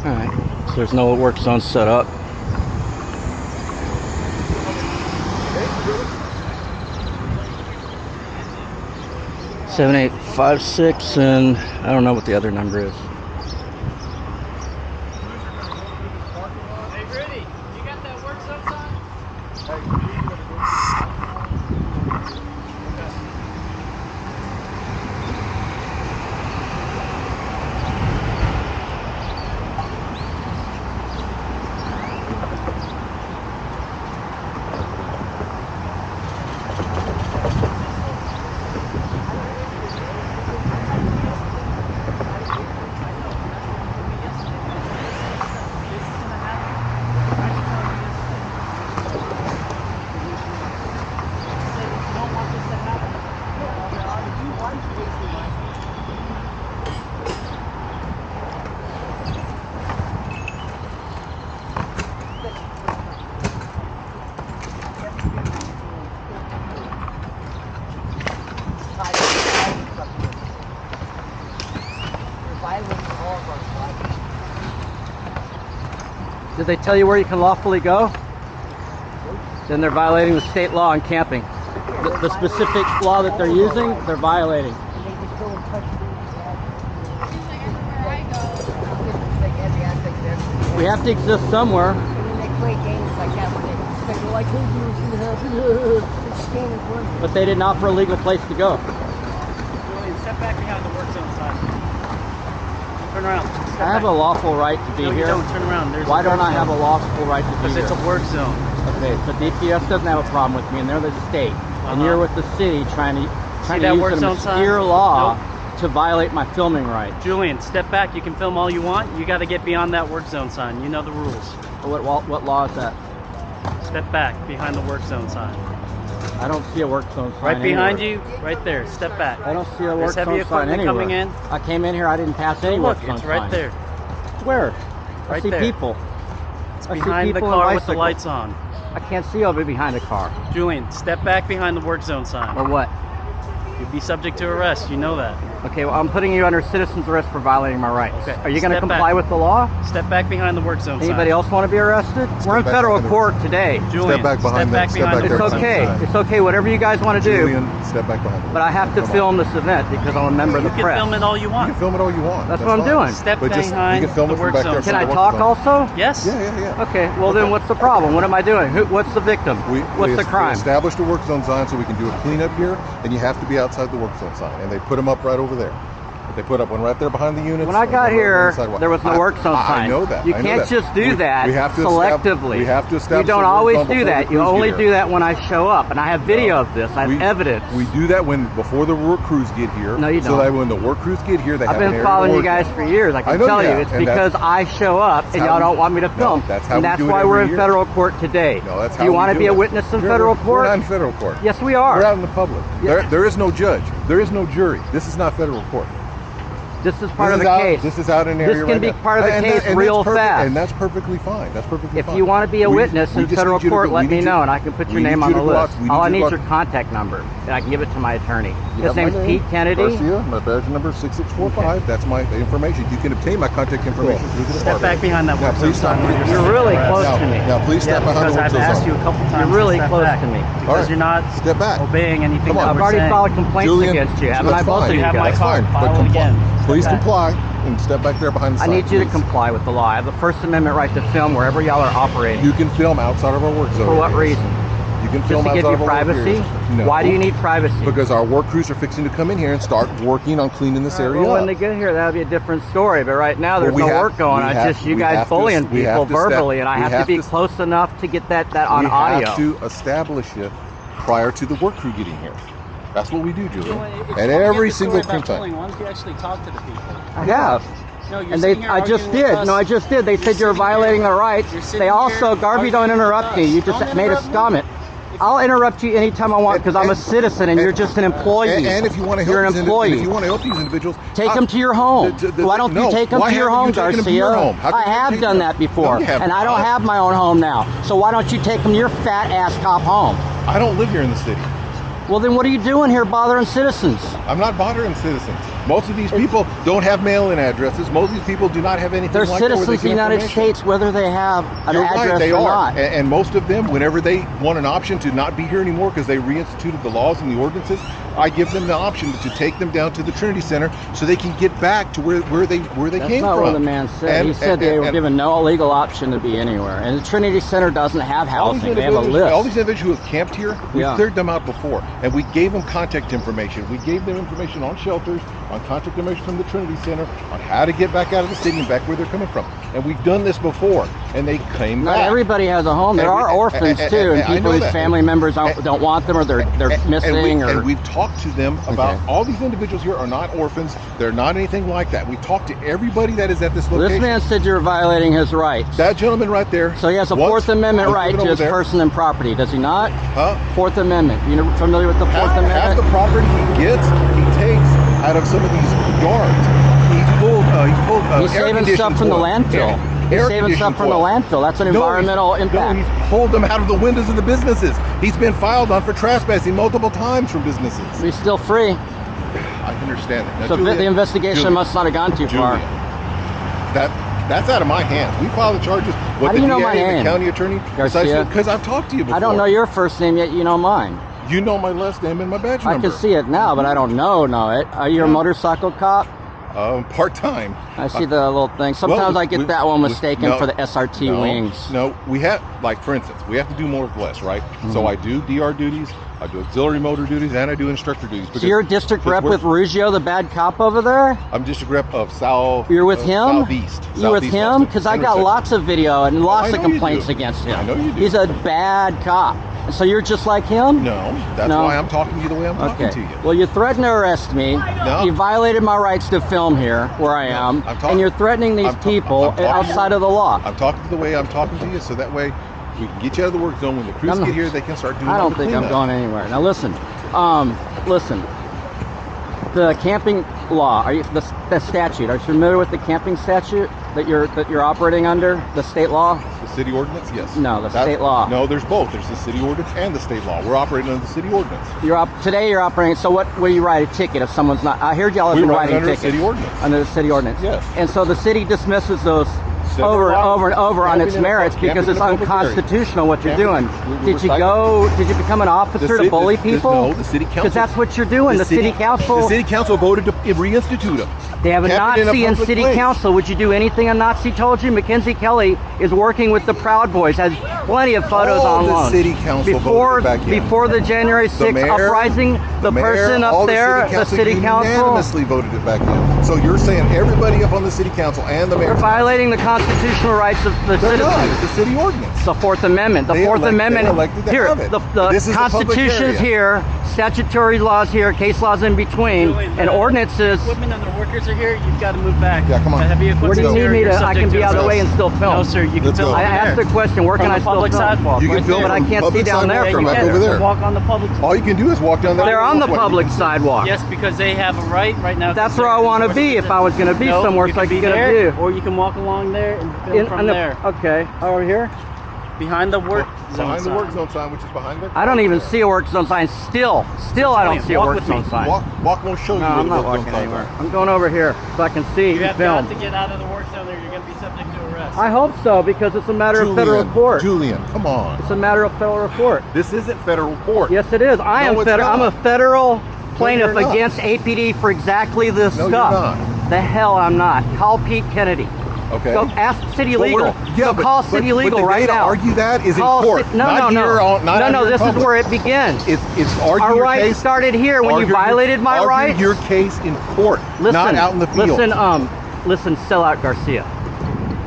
Alright, so there's no work zone set up. Seven, 8, 5, 6, and I don't know what the other number is. Hey, Rudy, you got that work zone sign? Did they tell you where you can lawfully go? Then they're violating the state law on camping. The specific law that they're using, they're violating. We have to exist somewhere. But they didn't offer a legal place to go. Julian, step back behind the work zone sign. Turn around. I have a lawful right to be here. No, you don't. Turn around. Why don't I have a lawful right to be here? Because it's a work zone. Okay, so DPS doesn't have a problem with me, and they're the state. And you're with the city trying to use an obscure law to violate my filming right. Julian, step back. You can film all you want. You got to get beyond that work zone sign. You know the rules. What law is that? Step back behind the work zone sign. I don't see a work zone sign right behind anywhere. you, right there. Step back. I don't see a work There's heavy zone sign equipment anywhere. coming in. I came in here, I didn't pass any work Look, zone it's right sign. there. Where? Right I see there. people. It's I see behind the people car and with the bicycles. lights on. I can't see over behind the car. Julian, step back behind the work zone sign. Or what? You'd be subject to arrest. You know that. Okay, well, I'm putting you under citizen's arrest for violating my rights. Okay. Are you going to Step comply back. with the law? Step back behind the work zone sign. Anybody else want to be arrested? We're in federal court today. Julian, step back behind step back step behind back the there. It's okay. It's okay. Whatever you guys want to do. Julian, step back behind. But I have to film this event because I'm a member of the You can press. film it all you You want. can film it all you want. That's what I'm fine. doing. Step But just, behind you can film the it from work back zone there. Can I from the talk work zone. also? Yes. Yeah. Okay, well then what's the problem? What am I doing? What's the victim? What's the crime? We established a work zone sign so we can do a cleanup here, and you have to be outside the work zone sign. And they put them up right over there. They put up one right there behind the units. When I got here, there was no work zone sign. I know that. You can't just do that selectively. We have to establish. You don't always do that. You only do that when I show up, and I have video of this. I have evidence. We do that before the work crews get here. No, you don't. So that when the work crews get here, they have an area to I've been following work you guys in. for years. I can know tell you you. have, It's and because I show up, and y'all don't want me to film. That's how and we that's do it why we're every in year. federal court today. No, that's do how you we want to do be a it. witness in federal court? We're not in federal court. Yes, we are. We're out in the public. Yeah. There is no judge. There is no jury. This is not federal court. This is part of the case. This is out in the area This can be part of the case real fast. And that's perfectly fine. That's perfectly fine. If you want to be a witness in federal court, let me know, and I can put your name on the list. All I need is your contact number, and I can give it to my attorney. His name's Pete Kennedy. Garcia, my badge number is 6645. Okay. That's my information. You can obtain my contact information through the Step department. back behind that work zone sign. You're really close to me. Now, please step behind the work Because zone I've asked sign. you a couple times. You're really to step close back to me. because All right. you're not Step back. obeying anything Come on. that I've we're already saying. filed complaints Julian, against you, haven't that's I? Both fine. of You you have my guys. card. But File it again. please Step back. comply and step back there behind the I sign. need you to please. comply with the law. I have the First Amendment right to film wherever y'all are operating. You can film outside of our work zone. For what areas. reason? You can Just film to outside give you of our work privacy? areas. No. Why do you need privacy? Because our work crews are fixing to come in here and start working on cleaning this area Well, up. when they get here, that'll be a different story. But right now, there's Well, no work going on. we It's have- just you we guys have to- bullying we have people to verbally, and I we have to be close enough to get that on audio. We have to establish it prior to the work crew getting here. That's what we do, Julian. At every single time. Why don't you actually talk to the people? I have. No, you're And sitting here I just arguing with did. us. No, I just did. They said you're sitting violating here- their rights. you're sitting They also, here Garvey, don't arguing interrupt with me. us. You just Don't made a interrupt me. comment. I'll interrupt you anytime I want because I'm a citizen and you're just an employee. And if you want to help you're an these employee. if you want to help these individuals, Take them to your home. Why don't you take them to your home, Garcia? I have done that before, and I don't have my own home now. So why don't you take them to your fat ass cop home? I don't live here in the city. Well, then what are you doing here bothering citizens? I'm not bothering citizens. Most of these people don't have mail-in addresses. Most of these people do not have anything They're like that where citizens they of the get United information. States, whether they have an You're address right, they or are. not. And most of them, whenever they want an option to not be here anymore because they reinstituted the laws and the ordinances, I give them the option to take them down to the Trinity Center so they can get back to where they That's came not from. what the man said. He said they were and given no legal option to be anywhere. And the Trinity Center doesn't have all these housing. They have a individuals- all these list. individuals who have camped here, we Yeah. cleared them out before, and we gave them contact information. We gave them information on shelters, on contact information from the Trinity Center, on how to get back out of the city and back where they're coming from. And we've done this before, and they came Not back. everybody has a home. There And are we- orphans and- too, and and I people know whose that. family members don't want them, or they're missing. And we've talked to them about all these individuals here are not orphans. They're not anything like that. We talked to everybody that is at this Well, location. this man said you're violating his rights. That gentleman right there. So he has a once Fourth Amendment was right living to over his there. person and property, does he not? Huh? Fourth Amendment. You familiar with the Fourth Half Amendment? the property he gets, he takes out of some of these yards. He pulled He's air saving stuff conditioned from the oil. landfill. He's Air saving stuff conditioned from the oil. landfill. That's an No, environmental impact. No, he's pulled them out of the windows of the businesses. He's been filed on for trespassing multiple times from businesses. He's still free. I understand that. Now, So Julia, the investigation Julia, must not have gone too far. Julia, that's out of my hands. We filed the charges. What How do the you know DA my and name? the county attorney Garcia? because I've talked to you before. I don't know your first name yet. You know mine. You know my last name and my badge I number. can see it now, but I don't know it. Are you a Yeah. motorcycle cop? Part-time. I see the little thing. Sometimes I get that one mistaken no, for the SRT wings. No, we have, like, for instance, we have to do more with less, right? Mm-hmm. So I do DR duties, I do auxiliary motor duties, and I do instructor duties. So you're a district rep with Ruggiero, the bad cop over there? I'm district rep of South. You're with him? Southeast. You with Southeast him? Austin Because I got intersection. lots of video and lots I of know you complaints do. against him. I know you do. He's a bad cop. So you're just like him? No, that's No. why I'm talking to you the way I'm talking to you. Well, you threatened to arrest me. No. You violated my rights to film here, where I am. I'm talk- and you're threatening these I'm ta- people I'm talking- outside of the law. I'm talking to the way I'm talking to you, so that way we can get you out of the work zone. When the crews I'm- get here, they can start doing I all don't the think I'm cleanup. going anywhere. Now listen, listen. The camping law, the statute? Are you familiar with the camping statute that you're operating under? The state law? The city ordinance, yes. No, the state law. No, there's both. There's the city ordinance and the state law. We're operating under the city ordinance. Today you're operating. So what? Will you write a ticket if someone's not? I heard y'all have We been write writing under the tickets city ordinance. under the city ordinance. Yes. And so the city dismisses those Several over and times. over and over on Camping its in a merits public- because it's camping in a public area. unconstitutional what you're doing. Camping- Did you become an officer to bully people? No, the city council. Because that's what you're doing. The city council. The city council voted to reinstitute them. They have a Kept it in a Nazi in public city place. council. Would you do anything a Nazi told you? Mackenzie Kelly is working with the Proud Boys. Has plenty of photos All the online. city council voted back in. Before the January 6th mayor- uprising, the mayor, person all up there, the city council, unanimously voted it back in. So you're saying everybody up on the city council and the mayor they're violating the constitutional rights of the They're not. citizens. It's the city ordinance. The Fourth Amendment. The They Fourth elect- Amendment. they elected to Here, have it. the This is a public Constitution's area. here, statutory laws here, case laws in between, Julian, and the ordinances. Equipment and the workers are here. You've got to move back. Yeah, come on. The heavy equipment Where do you is need here, me you're to? I subject can be to out of the arrest. way and still film. No, sir. You can Let's film go. I over asked there. the question, where From can I the still public film? sidewalk. You can right film there. But I from can't public see down there sidewalk from right there. over there. Walk on the public. All you can do is walk down that. They're on the walkway. public sidewalk. Yes, because they have a right now. That's where I want to be if I was going to be No, somewhere you so I can could be get a there, view. or you can walk along there and film from there. Okay, over here. Behind the work zone Behind the sign. work zone sign, which is behind there. I don't even see a work zone sign. Still I don't see a Walk work with zone me. sign. Walk won't show you No, where I'm the not work zone walking signs anywhere. are. I'm going over here so I can see You and have film. got to get out of the work zone there. You're going to be subject to arrest. I hope so because it's a matter of federal court. Julian, come on. It's a matter of federal court. This isn't federal court. Yes, it is. I'm it's I'm a not. federal plaintiff you're not. against APD for exactly this No, stuff. you're not. The hell I'm not. Call Pete Kennedy. Okay. Go ask City But Legal. we're- yeah, Go but- call but- City but Legal the right day to now. argue that is in Call court. No, Not no, here no. on- not out no, here in this is public. where it begins. It's argue Our your rights case. started here when you Argue your- violated my argue rights. your case in court, Listen, not out in the field. Listen, sellout Garcia.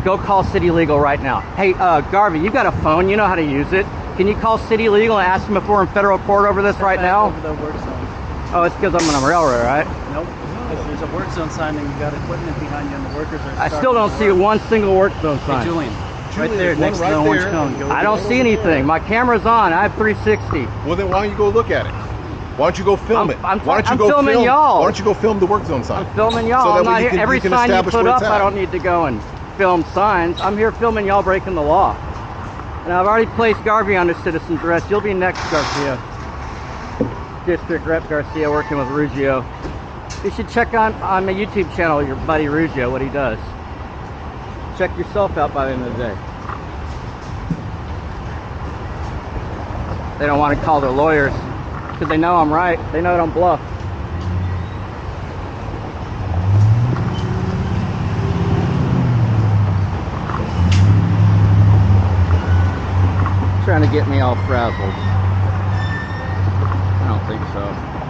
Go call City Legal right now. Hey, Garvey, you got a phone. You know how to use it. Can you call City Legal and ask them if we're in federal court over this right now? Over the work zone. Oh, it's because I'm on a railroad, right? Nope. Because there's a work zone sign and you got equipment behind you and the workers are. I still don't see one single work zone Hey, sign. Julian. Right Julian, there one next right to the orange there. cone. Go I don't see anything. My camera's on. I have 360. Well, then why don't you go look at it? Why don't you go film it? I'm Why don't you I'm go filming film? y'all. Why don't you go film the work zone sign? I'm filming y'all. So that I'm way not you here. can- Every you can sign you establish put where up, it's I at. don't need to go and film signs. I'm here filming y'all breaking the law. And I've already placed Garvey under citizen's arrest. You'll be next, Garcia. District Rep Garcia working with Ruggiero. You should check on my YouTube channel, your buddy Rugio, what he does. Check yourself out by the end of the day. They don't want to call their lawyers because they know I'm right. They know I don't bluff. Trying to get me all frazzled. I don't think so.